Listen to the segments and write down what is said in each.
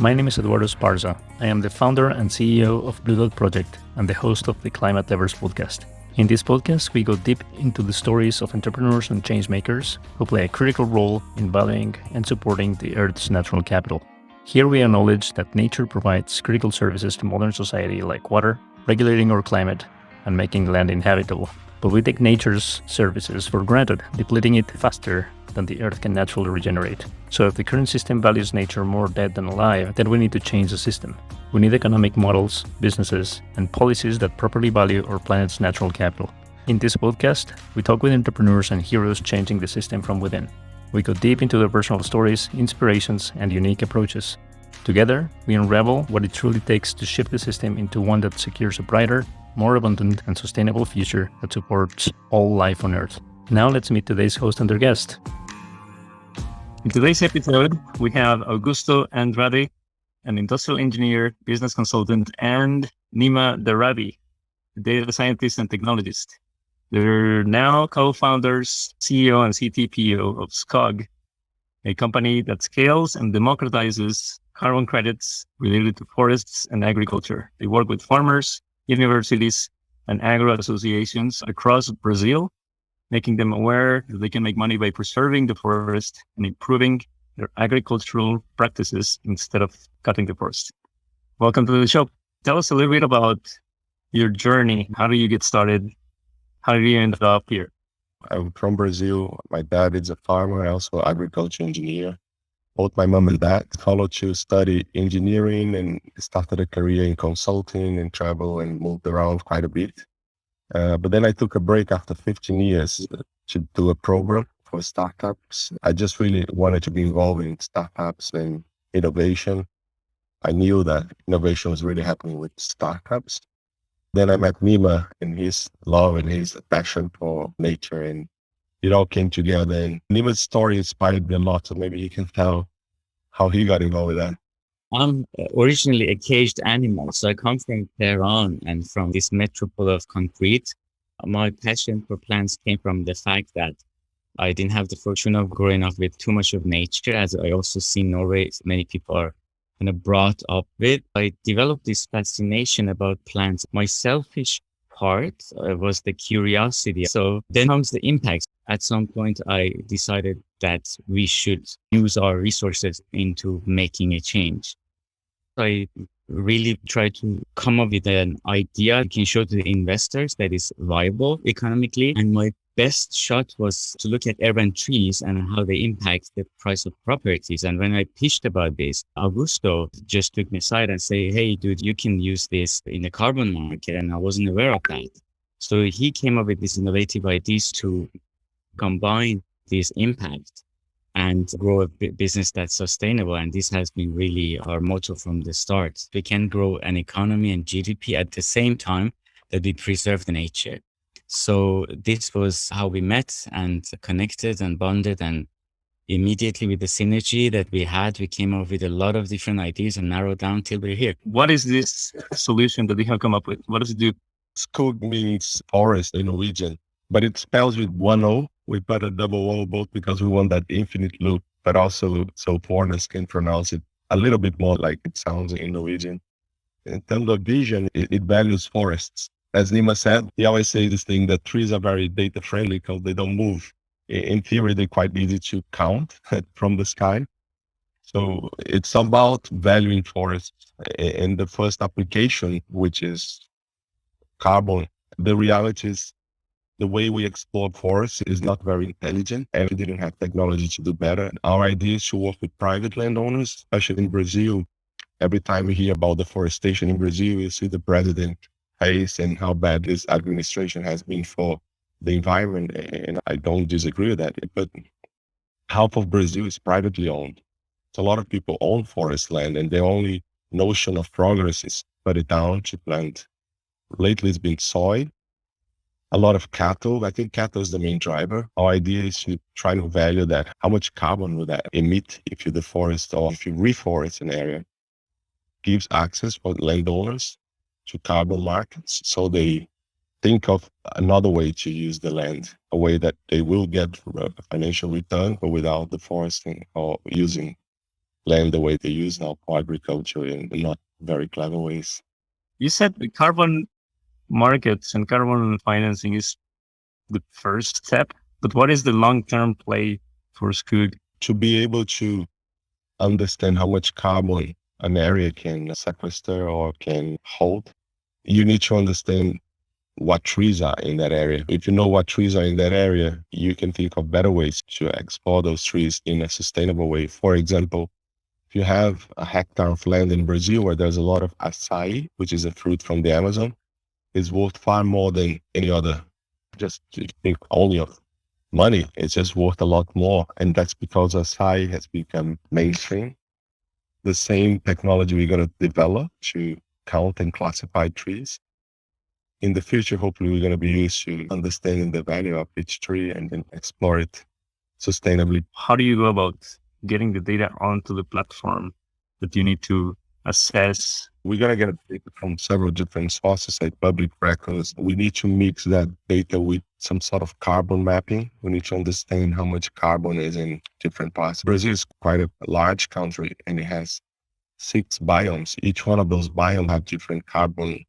My name is Eduardo Esparza. I am the founder and CEO of Blue Dot Project and the host of the Climate Lovers podcast. In this podcast, we go deep into the stories of entrepreneurs and changemakers who play a critical role in valuing and supporting the Earth's natural capital. Here we acknowledge that nature provides critical services to modern society like water, regulating our climate, and making land inhabitable. But we take nature's services for granted, depleting it faster than the Earth can naturally regenerate. So if the current system values nature more dead than alive, then we need to change the system. We need economic models, businesses, and policies that properly value our planet's natural capital. In this podcast, we talk with entrepreneurs and heroes changing the system from within. We go deep into their personal stories, inspirations, and unique approaches. Together, we unravel what it truly takes to shift the system into one that secures a brighter, more abundant, and sustainable future that supports all life on Earth. Now let's meet today's host and their guest. In today's episode, we have Augusto Andrade, an industrial engineer, business consultant, and Nima Darabi, data scientist and technologist. They're now co-founders, CEO and CTPO of Skoog, a company that scales and democratizes carbon credits related to forests and agriculture. They work with farmers, universities, and agro associations across Brazil, making them aware that they can make money by preserving the forest and improving their agricultural practices instead of cutting the forest. Welcome to the show. Tell us a little bit about your journey. How do you get started? How did you end up here? I'm from Brazil. My dad is a farmer, also an agriculture engineer. Both my mom and dad followed to study engineering and started a career in consulting and travel and moved around quite a bit. But then I took a break after 15 years to do a program for startups. I just really wanted to be involved in startups and innovation. I knew that innovation was really happening with startups. Then I met Nima and his love and his passion for nature, and it all came together. And Nima's story inspired me a lot, so maybe he can tell how he got involved with that. I'm originally a caged animal, so I come from Tehran and from this metropole of concrete. My passion for plants came from the fact that I didn't have the fortune of growing up with too much of nature, as I also see in Norway, many people are kind of brought up with. I developed this fascination about plants. My selfish part was the curiosity. So then comes the impact. At some point, I decided that we should use our resources into making a change. I really try to come up with an idea I can show to the investors that is viable economically. And my best shot was to look at urban trees and how they impact the price of properties. And when I pitched about this, Augusto just took me aside and say, hey, dude, you can use this in the carbon market. And I wasn't aware of that. So he came up with these innovative ideas to combine this impact and grow a business that's sustainable. And this has been really our motto from the start. We can grow an economy and GDP at the same time that we preserve the nature. So this was how we met and connected and bonded, and immediately with the synergy that we had, we came up with a lot of different ideas and narrowed down till we're here. What is this solution that you have come up with? What does it do? Skoog means forest in Norwegian, but it spells with one O. We put a double O both because we want that infinite loop, but also so foreigners can pronounce it a little bit more like it sounds in Norwegian. In terms of vision, it values forests. As Nima said, he always says this thing that trees are very data friendly because they don't move. In theory, they're quite easy to count from the sky. So it's about valuing forests. In the first application, which is carbon, the reality is the way we explore forests is not very intelligent, and we didn't have technology to do better. Our idea is to work with private landowners, especially in Brazil. Every time we hear about deforestation in Brazil, you see the president face and how bad this administration has been for the environment. And I don't disagree with that, but half of Brazil is privately owned. So a lot of people own forest land, and the only notion of progress is put it down to plant. Lately, it's been soy. A lot of cattle. I think cattle is the main driver. Our idea is to try to value that. How much carbon will that emit if you deforest or if you reforest an area? Gives access for landowners to carbon markets. So they think of another way to use the land, a way that they will get a financial return, but without deforesting or using land the way they use now for agriculture in not very clever ways. You said the carbon markets and carbon financing is the first step, but what is the long-term play for Skoog? To be able to understand how much carbon an area can sequester or can hold, you need to understand what trees are in that area. If you know what trees are in that area, you can think of better ways to export those trees in a sustainable way. For example, if you have a hectare of land in Brazil where there's a lot of acai, which is a fruit from the Amazon, it's worth far more than any other. Just to think only of money, it's just worth a lot more. And that's because acai has become mainstream. The same technology we're going to develop to count and classify trees. In the future, hopefully, we're going to be used to understanding the value of each tree and then explore it sustainably. How do you go about getting the data onto the platform that you need to assess? We're going to get data from several different sources, like public records. We need to mix that data with some sort of carbon mapping. We need to understand how much carbon is in different parts. Brazil is quite a large country, and it has 6 biomes. Each one of those biomes have different carbon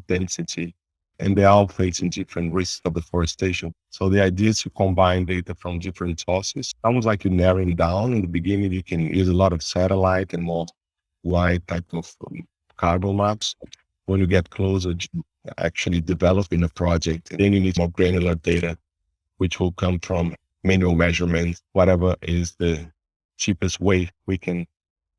density, and they're all facing different risks of deforestation. So the idea is to combine data from different sources. Almost like you're narrowing down. In the beginning, you can use a lot of satellite and more wide type of carbon maps. When you get closer to actually developing a project, then you need more granular data, which will come from manual measurements, whatever is the cheapest way we can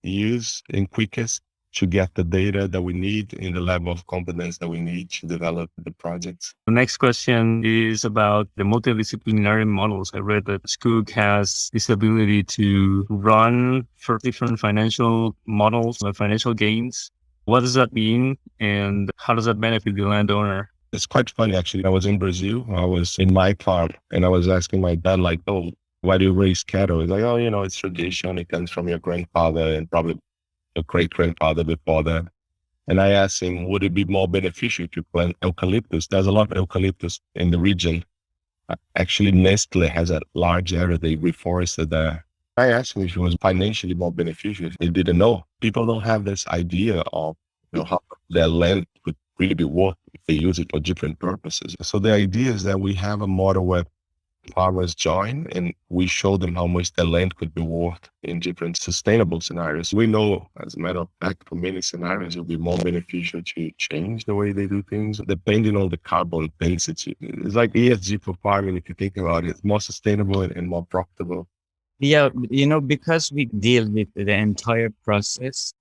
use and quickest to get the data that we need in the level of competence that we need to develop the projects. The next question is about the multidisciplinary models. I read that Skoog has this ability to run for different financial models and financial gains. What does that mean, and how does that benefit the landowner? It's quite funny, actually. I was in Brazil. I was in my farm, and I was asking my dad, like, oh, why do you raise cattle? He's like, oh, it's tradition. It comes from your grandfather and probably your great-grandfather before that. And I asked him, would it be more beneficial to plant eucalyptus? There's a lot of eucalyptus in the region. Actually, Nestle has a large area. They reforested there. I asked him if it was financially more beneficial. He didn't know. People don't have this idea of how their land could really be worth if they use it for different purposes. So the idea is that we have a model where farmers join and we show them how much their land could be worth in different sustainable scenarios. We know, as a matter of fact, for many scenarios, it will be more beneficial to change the way they do things, depending on the carbon density. It's like ESG for farming, if you think about it. It's more sustainable and more profitable. Yeah, because we deal with the entire process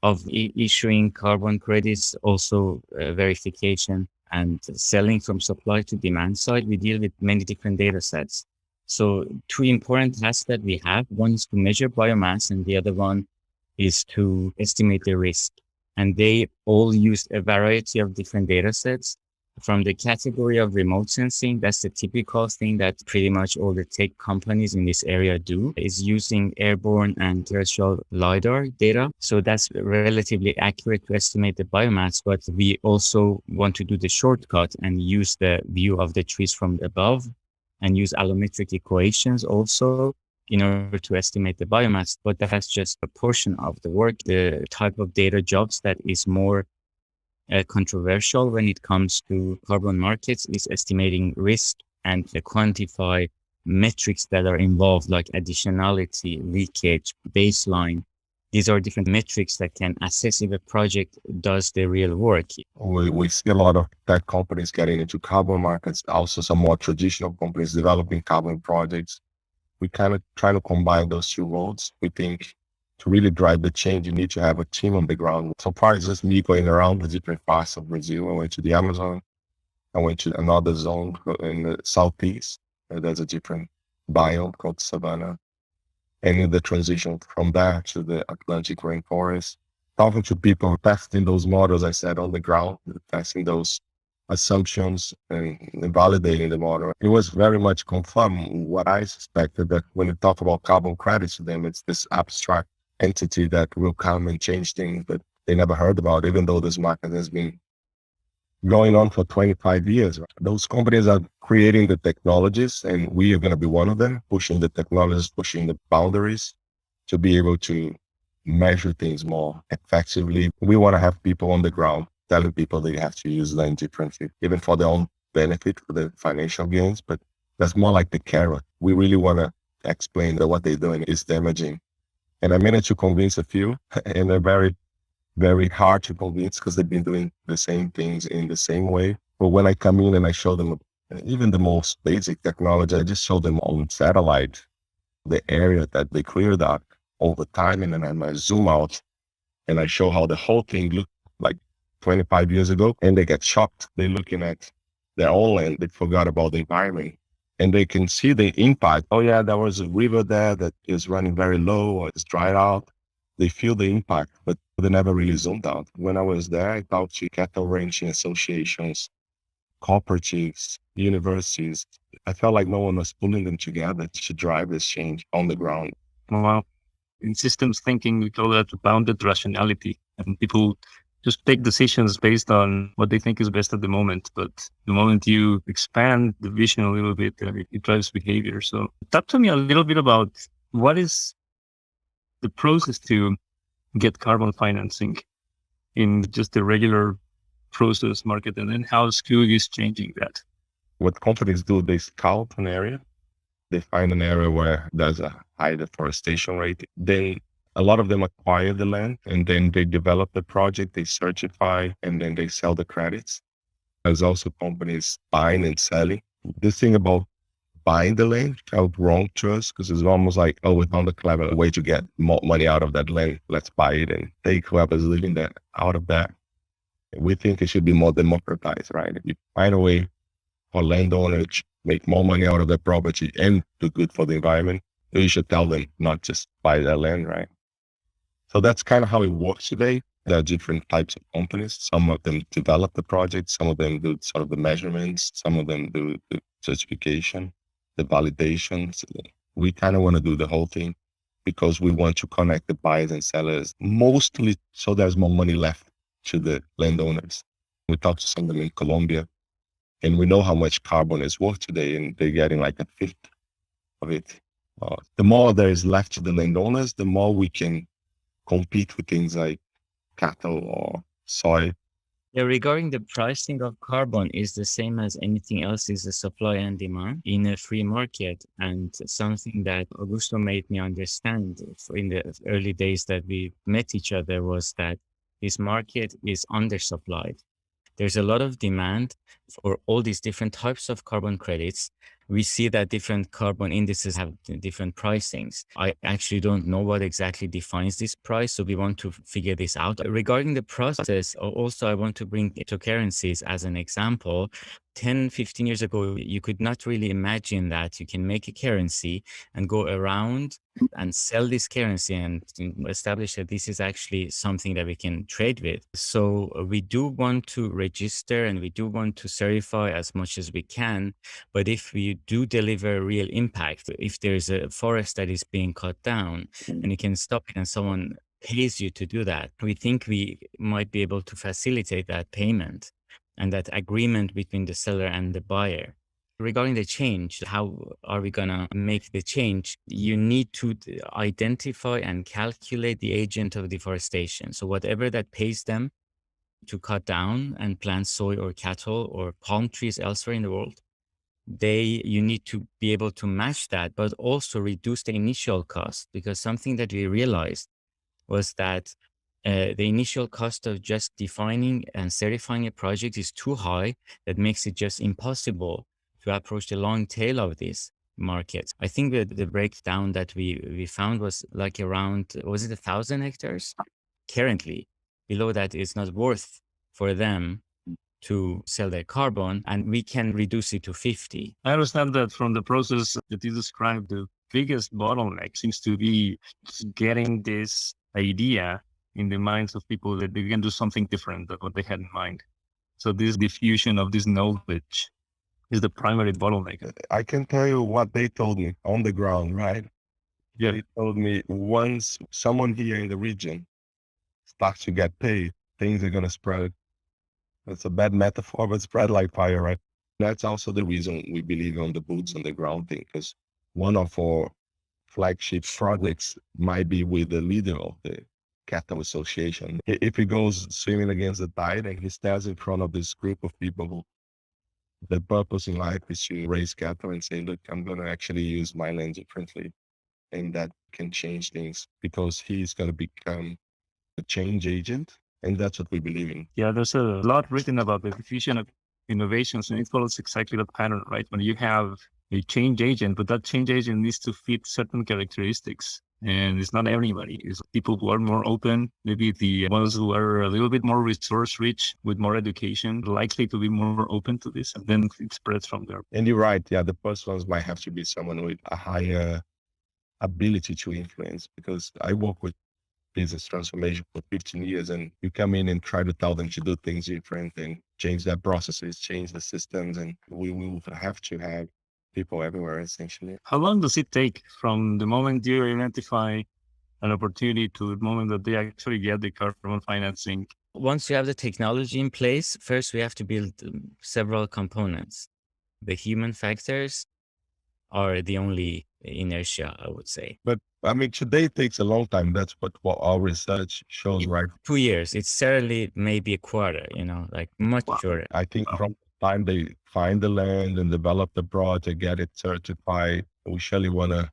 of issuing carbon credits, also verification, and selling from supply to demand side, we deal with many different data sets. So 2 important tasks that we have, one is to measure biomass and the other one is to estimate the risk. And they all use a variety of different data sets. From the category of remote sensing, that's the typical thing that pretty much all the tech companies in this area do, is using airborne and terrestrial LiDAR data. So that's relatively accurate to estimate the biomass, but we also want to do the shortcut and use the view of the trees from above and use allometric equations also in order to estimate the biomass. But that's just a portion of the work. The type of data jobs that is more controversial when it comes to carbon markets is estimating risk and quantify metrics that are involved, like additionality, leakage, baseline. These are different metrics that can assess if a project does the real work. We see a lot of tech companies getting into carbon markets, also some more traditional companies developing carbon projects. We kind of try to combine those 2 roles. We think to really drive the change, you need to have a team on the ground. So far, it's just me going around the different parts of Brazil. I went to the Amazon. I went to another zone in the southeast. There's a different biome called savanna. And in the transition from that to the Atlantic rainforest, talking to people, testing those models, I said, on the ground, testing those assumptions and validating the model. It was very much confirmed what I suspected, that when you talk about carbon credits to them, it's this abstract entity that will come and change things, but they never heard about, even though this market has been going on for 25 years. Those companies are creating the technologies, and we are going to be one of them, pushing the technologies, pushing the boundaries to be able to measure things more effectively. We want to have people on the ground telling people they have to use land differently, even for their own benefit, for the financial gains. But that's more like the carrot. We really want to explain that what they're doing is damaging. And I managed to convince a few, and they're very, very hard to convince because they've been doing the same things in the same way. But when I come in and I show them even the most basic technology, I just show them on satellite the area that they cleared up over time. And then I might zoom out and I show how the whole thing looked like 25 years ago. And they get shocked. They're looking at their own land. They forgot about the environment. And they can see the impact. Oh yeah, there was a river there that is running very low or it's dried out. They feel the impact, but they never really zoomed out. When I was there, I talked to cattle ranching associations, cooperatives, universities. I felt like no one was pulling them together to drive this change on the ground. Wow. In systems thinking, we call that bounded rationality. And people just take decisions based on what they think is best at the moment. But the moment you expand the vision a little bit, it drives behavior. So talk to me a little bit about what is the process to get carbon financing in just the regular process market, and then how Skoog is changing that. What companies do, they scout an area. They find an area where there's a high deforestation rate. Then a lot of them acquire the land and then they develop the project, they certify, and then they sell the credits. There's also companies buying and selling. This thing about buying the land felt wrong to us because it's almost like, oh, we found a clever way to get more money out of that land. Let's buy it and take whoever's living there out of that. We think it should be more democratized, right? If you find a way for landowners to make more money out of their property and do good for the environment, you should tell them not just buy their land, right? So that's kind of how it works today. There are different types of companies. Some of them develop the project. Some of them do sort of the measurements. Some of them do the certification, the validations. We kind of want to do the whole thing because we want to connect the buyers and sellers, mostly so there's more money left to the landowners. We talked to some of them in Colombia, and we know how much carbon is worth today, and they're getting like a fifth of it. The more there is left to the landowners, the more we can compete with things like cattle or soy. Yeah, regarding the pricing of carbon is the same as anything else, is the supply and demand in a free market. And something that Augusto made me understand in the early days that we met each other was that this market is undersupplied. There's a lot of demand for all these different types of carbon credits. We see that different carbon indices have different pricings. I actually don't know what exactly defines this price, so we want to figure this out. Regarding the process, also I want to bring cryptocurrencies as an example. 10, 15 years ago, you could not really imagine that you can make a currency and go around and sell this currency and establish that this is actually something that we can trade with. So we do want to register and we do want to certify as much as we can. But if we do deliver real impact, if there's a forest that is being cut down and you can stop it and someone pays you to do that, we think we might be able to facilitate that payment and that agreement between the seller and the buyer. Regarding the change, how are we going to make the change? You need to identify and calculate the agent of deforestation. So whatever that pays them to cut down and plant soy or cattle or palm trees elsewhere in the world, you need to be able to match that, but also reduce the initial cost, because something that we realized was that the initial cost of just defining and certifying a project is too high. That makes it just impossible to approach the long tail of these markets. I think that the breakdown that we found was like around, was it 1,000 hectares? Currently, below that it's not worth for them to sell their carbon, and we can reduce it to 50. I understand that from the process that you described, the biggest bottleneck seems to be getting this idea in the minds of people that they can do something different than what they had in mind. So this diffusion of this knowledge is the primary bottleneck. I can tell you what they told me on the ground, right? Yeah. They told me once someone here in the region starts to get paid, things are going to spread. That's a bad metaphor, but spread like fire, right? That's also the reason we believe on the boots on the ground thing, because one of our flagship projects might be with the leader of the cattle association. If he goes swimming against the tide and he stands in front of this group of people who the purpose in life is to raise cattle and say, look, I'm going to actually use my land differently. And that can change things because he's going to become a change agent. And that's what we believe in. Yeah, there's a lot written about the diffusion of innovations, and it follows exactly the pattern, right? When you have a change agent, but that change agent needs to fit certain characteristics. And it's not everybody. It's people who are more open, maybe the ones who are a little bit more resource rich with more education, likely to be more open to this. And then it spreads from there. And you're right. Yeah, the first ones might have to be someone with a higher ability to influence, because I work with business transformation for 15 years, and you come in and try to tell them to do things different and change their processes, change the systems, and we will have to have people everywhere, essentially. How long does it take from the moment you identify an opportunity to the moment that they actually get the carbon financing? Once you have the technology in place, first we have to build several components. The human factors are the only inertia, I would say. But I mean, today takes a long time. That's what our research shows, right? 2 years. It's certainly maybe a quarter, like much shorter. I think from the time they find the land and develop the project, get it certified, we surely want to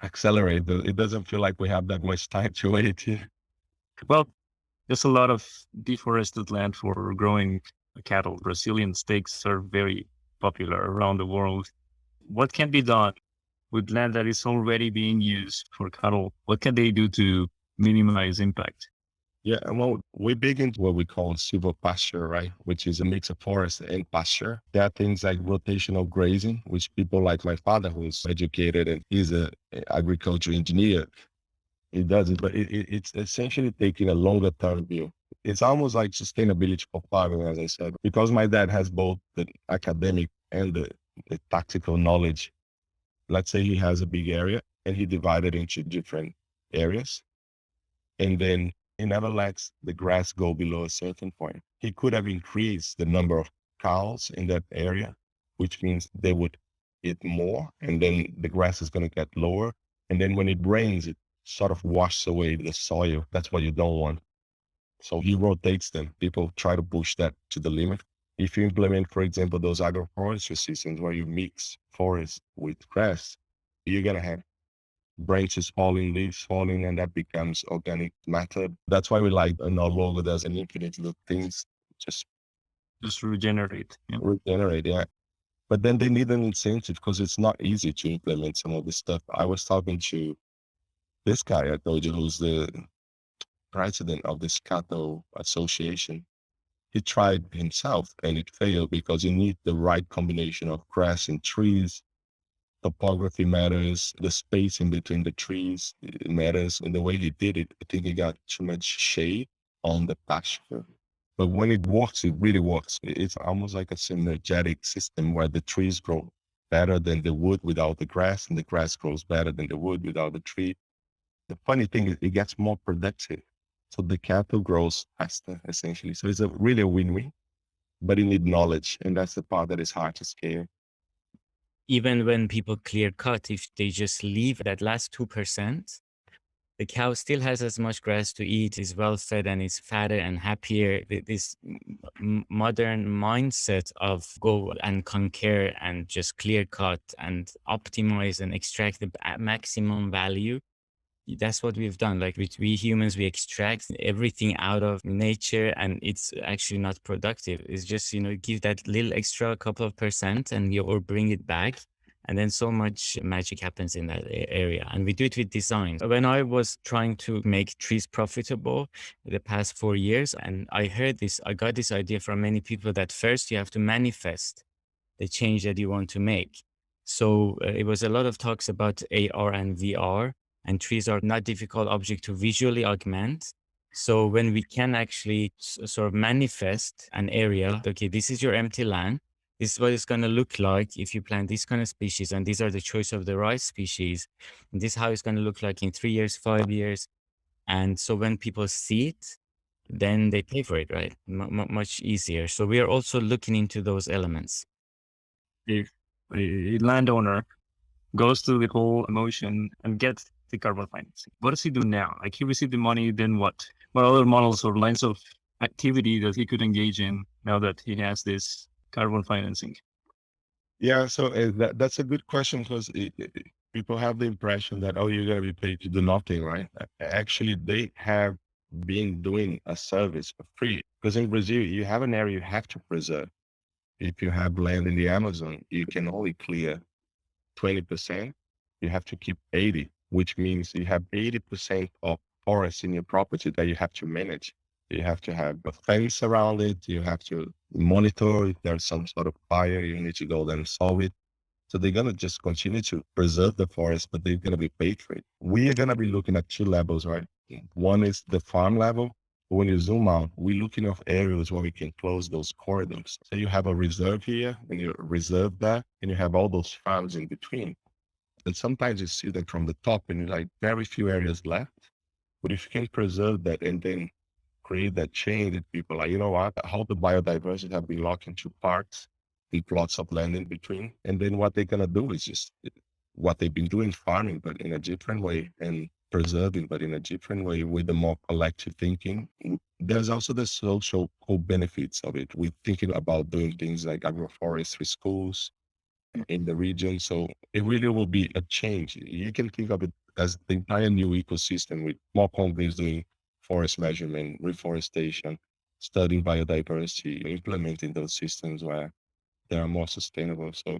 accelerate. It doesn't feel like we have that much time to wait here. Well, there's a lot of deforested land for growing cattle. Brazilian steaks are very popular around the world. What can be done with land that is already being used for cattle? What can they do to minimize impact? Yeah, well, we big into what we call silvopasture, right? Which is a mix of forest and pasture. There are things like rotational grazing, which people like my father, who's educated and he's an agriculture engineer, he does it, but it's essentially taking a longer term view. It's almost like sustainability for farming, as I said, because my dad has both the academic and the tactical knowledge. Let's say he has a big area and he divided into different areas, and then he never lets the grass go below a certain point. He could have increased the number of cows in that area, which means they would eat more, and then the grass is going to get lower. And then when it rains, it sort of washes away the soil. That's what you don't want. So he rotates them. People try to push that to the limit. If you implement, for example, those agroforestry systems where you mix forest with grass, you're going to have branches falling, leaves falling, and that becomes organic matter. That's why we like in our logo, there's an infinite loop, things just regenerate. Yeah. Regenerate, yeah. But then they need an incentive because it's not easy to implement some of this stuff. I was talking to this guy I told you, who's the president of this cattle association. He tried himself and it failed because you need the right combination of grass and trees. Topography matters, the space in between the trees matters. And the way he did it, I think he got too much shade on the pasture. But when it works, it really works. It's almost like a synergetic system where the trees grow better than the wood without the grass, and the grass grows better than the wood without the tree. The funny thing is it gets more productive. So the cattle grows faster, essentially. So it's really a win-win, but you need knowledge. And that's the part that is hard to scale. Even when people clear cut, if they just leave that last 2%, the cow still has as much grass to eat, is well fed, and is fatter and happier. This modern mindset of go and conquer and just clear cut and optimize and extract the maximum value. That's what we've done. Like we humans, we extract everything out of nature, and it's actually not productive. It's just, give that little extra couple of percent or bring it back. And then so much magic happens in that area. And we do it with design. When I was trying to make trees profitable the past 4 years, and I got this idea from many people that first you have to manifest the change that you want to make. So it was a lot of talks about AR and VR. And trees are not difficult object to visually augment. So when we can actually sort of manifest an area, okay, this is your empty land. This is what it's going to look like if you plant this kind of species, and these are the choice of the right species. And this is how it's going to look like in 3 years, 5 years. And so when people see it, then they pay for it, right? Much easier. So we are also looking into those elements. If a landowner goes through the whole emotion and gets the carbon financing. What does he do now? Like he received the money, then what? What other models or lines of activity that he could engage in now that he has this carbon financing? Yeah, so that's a good question because people have the impression that, oh, you're going to be paid to do nothing, right? Actually, they have been doing a service for free because in Brazil, you have an area you have to preserve. If you have land in the Amazon, you can only clear 20%. You have to keep 80, which means you have 80% of forest in your property that you have to manage. You have to have a fence around it. You have to monitor if there's some sort of fire. You need to go there and solve it. So they're going to just continue to preserve the forest, but they're going to be paid for it. We are going to be looking at two levels, right? One is the farm level. When you zoom out, we're looking at areas where we can close those corridors. So you have a reserve here and you reserve that, and you have all those farms in between. And sometimes you see that from the top and you're like very few areas left. But if you can preserve that and then create that chain that people are, you know what, how the biodiversity have been locked into parks and plots of land in between. And then what they're going to do is just what they've been doing, farming, but in a different way, and preserving, but in a different way with the more collective thinking. There's also the social co-benefits of it. We're thinking about doing things like agroforestry schools in the region. So it really will be a change. You can think of it as the entire new ecosystem with more companies doing forest measurement, reforestation, studying biodiversity, implementing those systems where they are more sustainable. So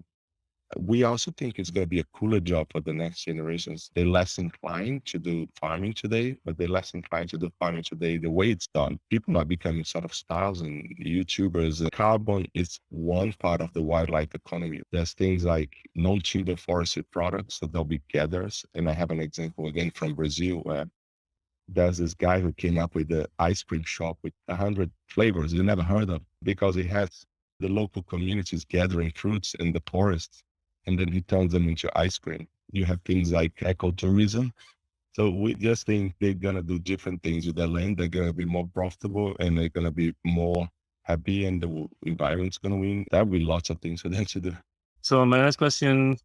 we also think it's going to be a cooler job for the next generations. They're less inclined to do farming today, but they're less inclined to do farming today the way it's done. People are becoming sort of stars and YouTubers. Carbon is one part of the wildlife economy. There's things like non-timber forestry products, so they'll be gatherers. And I have an example again from Brazil where there's this guy who came up with the ice cream shop with 100 flavors you never heard of because he has the local communities gathering fruits in the forest, and then he turns them into ice cream. You have things like ecotourism. So we just think they're going to do different things with their land. They're going to be more profitable and they're going to be more happy, and the environment's going to win. There'll be lots of things for them to do. So my last question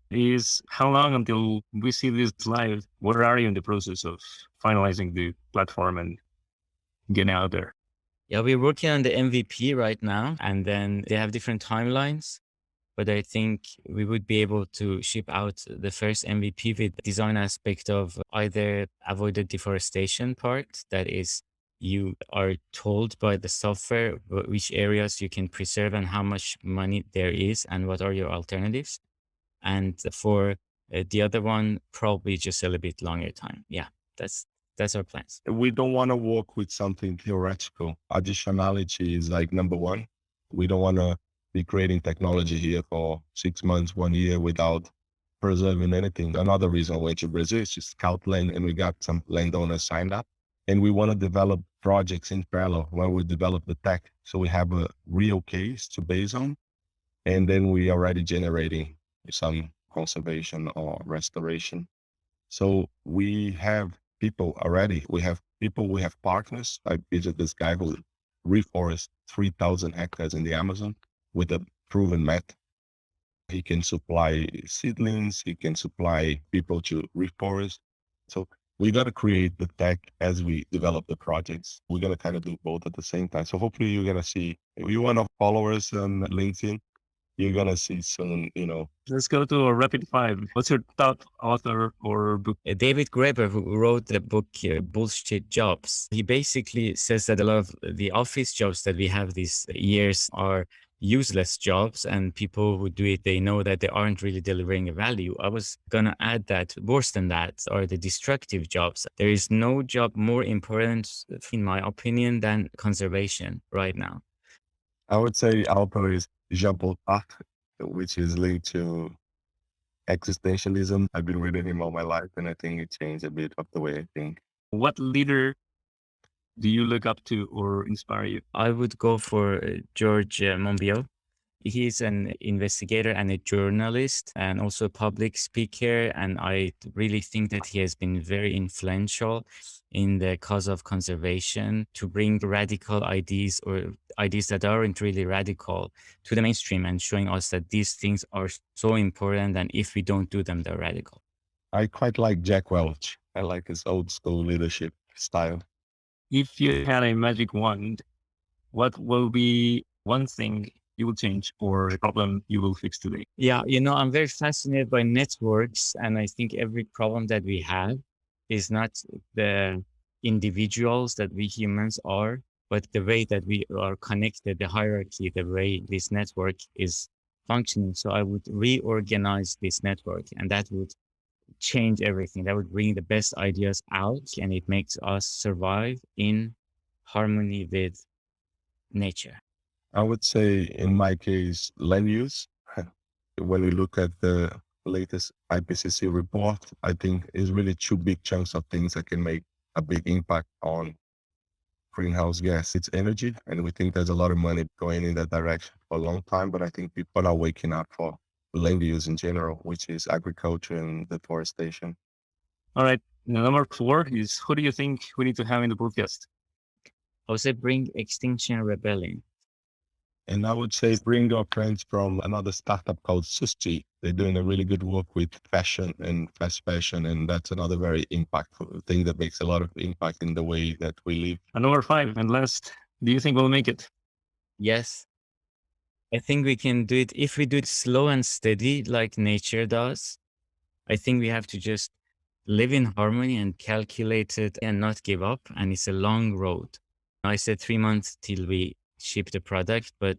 is, how long until we see this live? Where are you in the process of finalizing the platform and getting out there? Yeah, we're working on the MVP right now, and then they have different timelines. But I think we would be able to ship out the first MVP with design aspect of either avoided deforestation part, that is, you are told by the software which areas you can preserve and how much money there is and what are your alternatives. And for the other one, probably just a little bit longer time. Yeah, that's our plans. We don't want to work with something theoretical. Additionality is like number one. We don't want to be creating technology here for 6 months, 1 year without preserving anything. Another reason I went to Brazil is to scout land, and we got some landowners signed up. And we want to develop projects in parallel where we develop the tech. So we have a real case to base on. And then we are already generating some conservation or restoration. So we have people already. We have partners. I visited this guy who reforests 3,000 hectares in the Amazon with a proven method. He can supply seedlings. He can supply people to reforest. So we got to create the tech as we develop the projects. We're going to kind of do both at the same time. So hopefully you're going to see, if you want to follow us on LinkedIn, you're going to see soon, Let's go to a rapid five. What's your top author or book? David Graeber, who wrote the book Bullshit Jobs, he basically says that a lot of the office jobs that we have these years are useless jobs, and people who do it, they know that they aren't really delivering a value. I was going to add that worse than that are the destructive jobs. There is no job more important, in my opinion, than conservation right now. I would say author is Jean-Paul Sartre, which is linked to existentialism. I've been reading him all my life, and I think it changed a bit of the way I think. What leader do you look up to or inspire you? I would go for George Monbiot. He's an investigator and a journalist and also a public speaker. And I really think that he has been very influential in the cause of conservation to bring radical ideas or ideas that aren't really radical to the mainstream and showing us that these things are so important. And if we don't do them, they're radical. I quite like Jack Welch. I like his old school leadership style. If you had a magic wand, what will be one thing you will change or a problem you will fix today? Yeah, I'm very fascinated by networks, and I think every problem that we have is not the individuals that we humans are, but the way that we are connected, the hierarchy, the way this network is functioning. So I would reorganize this network, and that would change everything. That would bring the best ideas out, and it makes us survive in harmony with nature. I would say in my case, land use. When we look at the latest IPCC report, I think is really two big chunks of things that can make a big impact on greenhouse gas. It's energy, and we think there's a lot of money going in that direction for a long time, but I think people are waking up for land use in general, which is agriculture and deforestation. All right. Number 4 is, who do you think we need to have in the podcast? I would say bring Extinction Rebellion. And I would say bring our friends from another startup called Susti. They're doing a really good work with fashion and fast fashion. And that's another very impactful thing that makes a lot of impact in the way that we live. And number 5 and last, do you think we'll make it? Yes. I think we can do it if we do it slow and steady like nature does. I think we have to just live in harmony and calculate it and not give up. And it's a long road. I said 3 months till we ship the product, but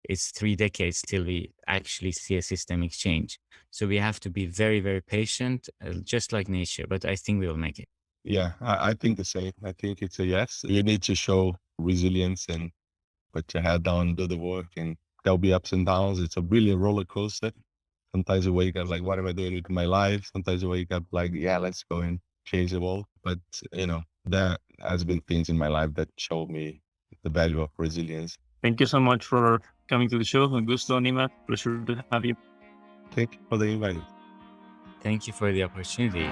it's 3 decades till we actually see a systemic change. So we have to be very, very patient, just like nature, but I think we will make it. Yeah, I think the same. I think it's a yes. You need to show resilience and put your head down, do the work, and there'll be ups and downs. It's a really roller coaster. Sometimes you wake up like, what am I doing with my life? Sometimes you wake up like, yeah, let's go and change the world. But, there has been things in my life that showed me the value of resilience. Thank you so much for coming to the show. Augusto Nima, pleasure to have you. Thank you for the invite. Thank you for the opportunity.